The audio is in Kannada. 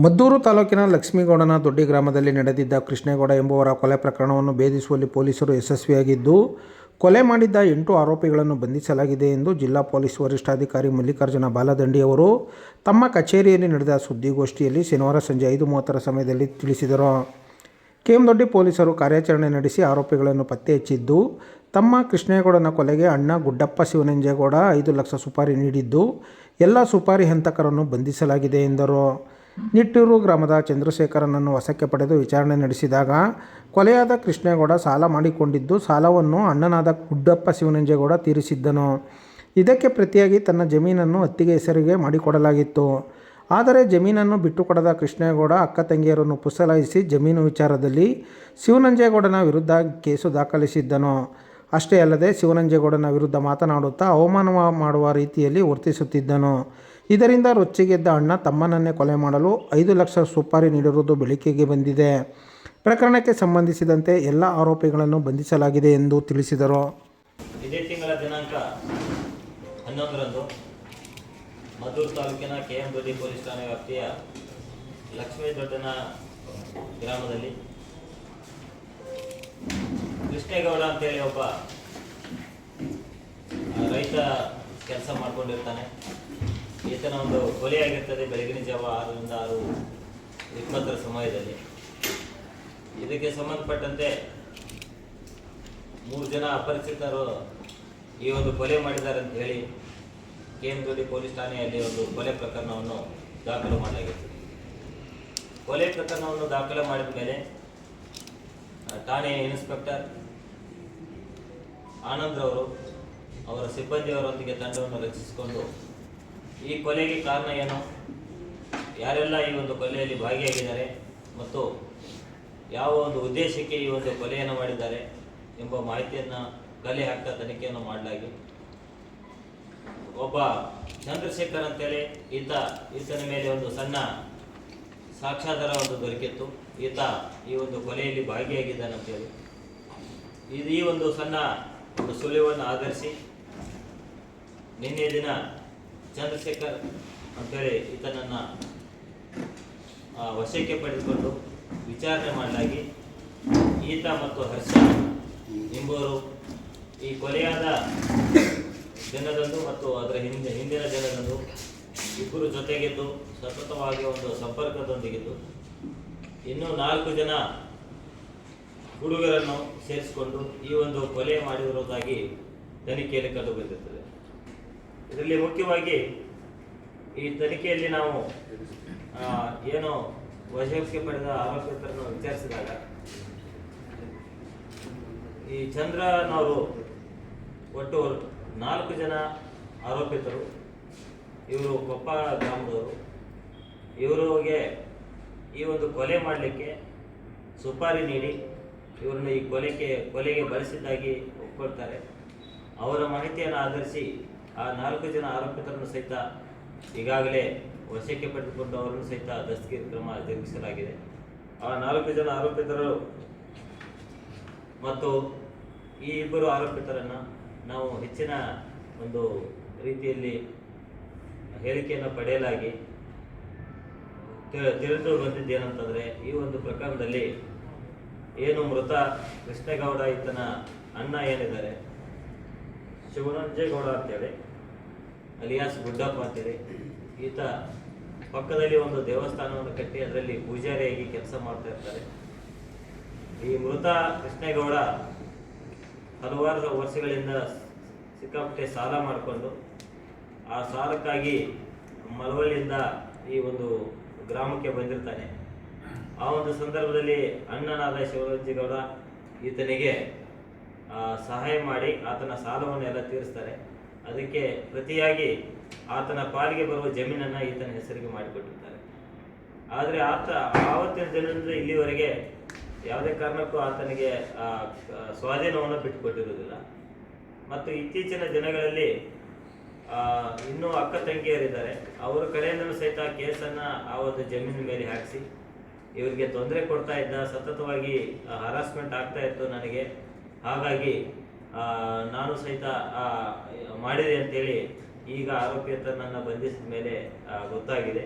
ಮದ್ದೂರು ತಾಲೂಕಿನ ಲಕ್ಷ್ಮೀಗೌಡನ ದೊಡ್ಡಿ ಗ್ರಾಮದಲ್ಲಿ ನಡೆದಿದ್ದ ಕೃಷ್ಣೇಗೌಡ ಎಂಬುವರ ಕೊಲೆ ಪ್ರಕರಣವನ್ನು ಭೇದಿಸುವಲ್ಲಿ ಪೊಲೀಸರು ಯಶಸ್ವಿಯಾಗಿದ್ದು, ಕೊಲೆ ಮಾಡಿದ್ದ 8 ಆರೋಪಿಗಳನ್ನು ಬಂಧಿಸಲಾಗಿದೆ ಎಂದು ಜಿಲ್ಲಾ ಪೊಲೀಸ್ ವರಿಷ್ಠಾಧಿಕಾರಿ ಮಲ್ಲಿಕಾರ್ಜುನ ಬಾಲದಂಡಿ ಅವರು ತಮ್ಮ ಕಚೇರಿಯಲ್ಲಿ ನಡೆದ ಸುದ್ದಿಗೋಷ್ಠಿಯಲ್ಲಿ ಶನಿವಾರ ಸಂಜೆ 5:30 ಸಮಯದಲ್ಲಿ ತಿಳಿಸಿದರು. ಕೆಎಂದೊಡ್ಡಿ ಪೊಲೀಸರು ಕಾರ್ಯಾಚರಣೆ ನಡೆಸಿ ಆರೋಪಿಗಳನ್ನು ಪತ್ತೆ ಹಚ್ಚಿದ್ದು, ತಮ್ಮ ಕೃಷ್ಣೇಗೌಡನ ಕೊಲೆಗೆ ಅಣ್ಣ ಗುಡ್ಡಪ್ಪ ಶಿವನಂಜೇಗೌಡ 5 ಲಕ್ಷ ಸುಪಾರಿ ನೀಡಿದ್ದು, ಎಲ್ಲ ಸುಪಾರಿ ಹಂತಕರನ್ನು ಬಂಧಿಸಲಾಗಿದೆ ಎಂದರು. ನಿಟ್ಟೂರು ಗ್ರಾಮದ ಚಂದ್ರಶೇಖರನನ್ನು ವಶಕ್ಕೆ ಪಡೆದು ವಿಚಾರಣೆ ನಡೆಸಿದಾಗ, ಕೊಲೆಯಾದ ಕೃಷ್ಣೇಗೌಡ ಸಾಲ ಮಾಡಿಕೊಂಡಿದ್ದು, ಸಾಲವನ್ನು ಅಣ್ಣನಾದ ಗುಡ್ಡಪ್ಪ ಶಿವನಂಜೇಗೌಡ ತೀರಿಸಿದ್ದನು. ಇದಕ್ಕೆ ಪ್ರತಿಯಾಗಿ ತನ್ನ ಜಮೀನನ್ನು ಅತ್ತಿಗೆ ಹೆಸರಿಗೆ ಮಾಡಿಕೊಡಲಾಗಿತ್ತು. ಆದರೆ ಜಮೀನನ್ನು ಬಿಟ್ಟುಕೊಡದ ಕೃಷ್ಣೇಗೌಡ ಅಕ್ಕ ತಂಗಿಯರನ್ನು ಪುಸಲಾಯಿಸಿ ಜಮೀನು ವಿಚಾರದಲ್ಲಿ ಶಿವನಂಜೇಗೌಡನ ವಿರುದ್ಧ ಕೇಸು ದಾಖಲಿಸಿದ್ದನು. ಅಷ್ಟೇ ಅಲ್ಲದೆ ಶಿವನಂಜೇಗೌಡನ ವಿರುದ್ಧ ಮಾತನಾಡುತ್ತಾ ಅವಮಾನ ಮಾಡುವ ರೀತಿಯಲ್ಲಿ ವರ್ತಿಸುತ್ತಿದ್ದನು. ಇದರಿಂದ ರೊಚ್ಚಿಗೆದ್ದ ಅಣ್ಣ ತಮ್ಮನನ್ನೇ ಕೊಲೆ ಮಾಡಲು 5 ಲಕ್ಷ ಸುಪಾರಿ ನೀಡಿರುವುದು ಬೆಳಕಿಗೆ ಬಂದಿದೆ. ಪ್ರಕರಣಕ್ಕೆ ಸಂಬಂಧಿಸಿದಂತೆ ಎಲ್ಲ ಆರೋಪಿಗಳನ್ನು ಬಂಧಿಸಲಾಗಿದೆ ಎಂದು ತಿಳಿಸಿದರು. ಇದೇ ತಿಂಗಳ ದಿನಾಂಕ 11ರಂದು ಮದ್ದೂರು ತಾಲೂಕಿನ ಕೆಎಂದೊಡ್ಡಿ ಪೊಲೀಸ್ ಠಾಣೆ ವ್ಯಾಪ್ತಿಯ ಲಕ್ಷ್ಮೀದೊಡ್ಡನ ಗ್ರಾಮದಲ್ಲಿ ಕೃಷ್ಣೇಗೌಡ ಅಂತೇಳಿ ಒಬ್ಬ ರೈತ ಕೆಲಸ ಮಾಡ್ಕೊಂಡಿರ್ತಾನೆ. ಈತನ ಒಂದು ಕೊಲೆಯಾಗಿರ್ತದೆ ಬೆಳಗಿನ ಜಾವ 6ರಿಂದ 6:20 ಸಮಯದಲ್ಲಿ. ಇದಕ್ಕೆ ಸಂಬಂಧಪಟ್ಟಂತೆ 3 ಜನ ಅಪರಿಚಿತರು ಈ ಒಂದು ಕೊಲೆ ಮಾಡಿದ್ದಾರೆ ಅಂತ ಹೇಳಿ ಕೆಎಂದೊಡ್ಡಿ ಪೊಲೀಸ್ ಠಾಣೆಯಲ್ಲಿ ಒಂದು ಕೊಲೆ ಪ್ರಕರಣವನ್ನು ದಾಖಲು ಮಾಡಲಾಗಿತ್ತು. ಕೊಲೆ ಪ್ರಕರಣವನ್ನು ದಾಖಲು ಮಾಡಿದ ಮೇಲೆ ಠಾಣೆಯ ಇನ್ಸ್ಪೆಕ್ಟರ್ ಆನಂದ್ರವರು ಅವರ ಸಿಬ್ಬಂದಿಯವರೊಂದಿಗೆ ತಂಡವನ್ನು ರಚಿಸಿಕೊಂಡು ಈ ಕೊಲೆಗೆ ಕಾರಣ ಏನು, ಯಾರೆಲ್ಲ ಈ ಒಂದು ಕೊಲೆಯಲ್ಲಿ ಭಾಗಿಯಾಗಿದ್ದಾರೆ ಮತ್ತು ಯಾವ ಒಂದು ಉದ್ದೇಶಕ್ಕೆ ಈ ಒಂದು ಕೊಲೆಯನ್ನು ಮಾಡಿದ್ದಾರೆ ಎಂಬ ಮಾಹಿತಿಯನ್ನು ಕಲೆ ಹಾಕ್ತಾ ತನಿಖೆಯನ್ನು ಮಾಡಲಾಗಿ ಒಬ್ಬ ಚಂದ್ರಶೇಖರ್ ಅಂತೇಳಿ ಈತನ ಮೇಲೆ ಒಂದು ಸಣ್ಣ ಸಾಕ್ಷ್ಯಾಧಾರ ಒಂದು ದೊರಕಿತ್ತು. ಈತ ಈ ಒಂದು ಕೊಲೆಯಲ್ಲಿ ಭಾಗಿಯಾಗಿದ್ದಾನಂತೇಳಿ ಈ ಒಂದು ಸಣ್ಣ ಒಂದು ಸುಳಿವನ್ನು ಆಧರಿಸಿ ನಿನ್ನೆ ದಿನ ಚಂದ್ರಶೇಖರ್ ಅಂತೇಳಿ ಈತನನ್ನು ವಶಕ್ಕೆ ಪಡೆದುಕೊಂಡು ವಿಚಾರಣೆ ಮಾಡಲಾಗಿ ಈತ ಮತ್ತು ಹರ್ಷ ಎಂಬುವರು ಈ ಕೊಲೆಯಾದ ದಿನದಂದು ಮತ್ತು ಅದರ ಹಿಂದಿನ ದಿನದಂದು ಇಬ್ಬರು ಜೊತೆಗಿದ್ದು ಸತತವಾಗಿ ಒಂದು ಸಂಪರ್ಕದೊಂದಿಗಿದ್ದು ಇನ್ನೂ 4 ಜನ ಹುಡುಗರನ್ನು ಸೇರಿಸಿಕೊಂಡು ಈ ಒಂದು ಕೊಲೆ ಮಾಡಿರುವುದಾಗಿ ತನಿಖೆಯಲ್ಲಿ ಕಂಡು ಬಂದಿರುತ್ತದೆ. ಇದರಲ್ಲಿ ಮುಖ್ಯವಾಗಿ ಈ ತನಿಖೆಯಲ್ಲಿ ನಾವು ಏನು ವಶಕ್ಕೆ ಪಡೆದ ಆರೋಪಿತರನ್ನು ವಿಚಾರಿಸಿದಾಗ ಈ ಚಂದ್ರನವರು ಒಟ್ಟು 4 ಜನ ಆರೋಪಿತರು. ಇವರು ಕೊಪ್ಪ ಗ್ರಾಮದವರು. ಇವರಿಗೆ ಈ ಒಂದು ಕೊಲೆ ಮಾಡಲಿಕ್ಕೆ ಸುಪಾರಿ ನೀಡಿ ಇವರನ್ನು ಈ ಕೊಲೆಗೆ ಬಳಸಿದ್ದಾಗಿ ಒಪ್ಕೊಳ್ತಾರೆ. ಅವರ ಮಾಹಿತಿಯನ್ನು ಆಧರಿಸಿ ಆ 4 ಜನ ಆರೋಪಿತರನ್ನು ಸಹಿತ ಈಗಾಗಲೇ ವಶಕ್ಕೆ ಪಡೆದುಕೊಂಡು ಅವರನ್ನು ಸಹಿತ ದಸ್ತಗಿರಿ ಕ್ರಮ ಜರುಗಿಸಲಾಗಿದೆ. ಆ 4 ಜನ ಆರೋಪಿತರು ಮತ್ತು ಈ ಇಬ್ಬರು ಆರೋಪಿತರನ್ನು ನಾವು ಹೆಚ್ಚಿನ ಒಂದು ರೀತಿಯಲ್ಲಿ ಹೇಳಿಕೆಯನ್ನು ಪಡೆಯಲಾಗಿ ತಿಳಿದು ಬಂದಿದ್ದೇನಂತಂದರೆ, ಈ ಒಂದು ಪ್ರಕರಣದಲ್ಲಿ ಏನು ಮೃತ ಕೃಷ್ಣೇಗೌಡ ಈತನ ಅಣ್ಣ ಏನಿದ್ದಾರೆ ಶಿವನಂಜೇಗೌಡ ಅಂತೇಳಿ ಅಲಿಯಾಸ್ ಗುಡ್ಡಪ್ಪ ಅಂತೇಳಿ, ಈತ ಪಕ್ಕದಲ್ಲಿ ಒಂದು ದೇವಸ್ಥಾನವನ್ನು ಕಟ್ಟಿ ಅದರಲ್ಲಿ ಪೂಜಾರಿಯಾಗಿ ಕೆಲಸ ಮಾಡ್ತಾ ಇರ್ತಾರೆ. ಈ ಮೃತ ಕೃಷ್ಣೇಗೌಡ ಹಲವಾರು ವರ್ಷಗಳಿಂದ ಸಿಕ್ಕಾಪಟ್ಟೆ ಸಾಲ ಮಾಡಿಕೊಂಡು ಆ ಸಾಲಕ್ಕಾಗಿ ಮಳವಳ್ಳಿಯಿಂದ ಈ ಒಂದು ಗ್ರಾಮಕ್ಕೆ ಬಂದಿರ್ತಾನೆ. ಆ ಒಂದು ಸಂದರ್ಭದಲ್ಲಿ ಅಣ್ಣನಾದ ಶಿವನಂಜೇಗೌಡ ಈತನಿಗೆ ಸಹಾಯ ಮಾಡಿ ಆತನ ಸಾಲವನ್ನು ಎಲ್ಲ ತೀರಿಸ್ತಾರೆ. ಅದಕ್ಕೆ ಪ್ರತಿಯಾಗಿ ಆತನ ಪಾಲಿಗೆ ಬರುವ ಜಮೀನನ್ನು ಈತನ ಹೆಸರಿಗೆ ಮಾಡಿಕೊಟ್ಟಿರ್ತಾರೆ. ಆದರೆ ಆವತ್ತಿನ ದಿನದಿಂದ ಇಲ್ಲಿವರೆಗೆ ಯಾವುದೇ ಕಾರಣಕ್ಕೂ ಆತನಿಗೆ ಸ್ವಾಧೀನವನ್ನು ಬಿಟ್ಟುಕೊಟ್ಟಿರುವುದಿಲ್ಲ. ಮತ್ತು ಇತ್ತೀಚಿನ ದಿನಗಳಲ್ಲಿ ಇನ್ನೂ ಅಕ್ಕ ತಂಗಿಯರಿದ್ದಾರೆ, ಅವರ ಕಡೆಯಿಂದಲೂ ಸಹಿತ ಕೇಸನ್ನು ಆ ಒಂದು ಜಮೀನಿನ ಮೇಲೆ ಹಾಕಿಸಿ ಇವರಿಗೆ ತೊಂದರೆ ಕೊಡ್ತಾ ಇದ್ದ, ಸತತವಾಗಿ ಹರಾಸ್ಮೆಂಟ್ ಆಗ್ತಾ ಇತ್ತು ನನಗೆ. ಹಾಗಾಗಿ ನಾನು ಸಹಿತ ಮಾಡಿದೆ ಅಂತೇಳಿ ಈಗ ಆರೋಪಿತನನ್ನು ಬಂಧಿಸಿದ ಮೇಲೆ ಗೊತ್ತಾಗಿದೆ.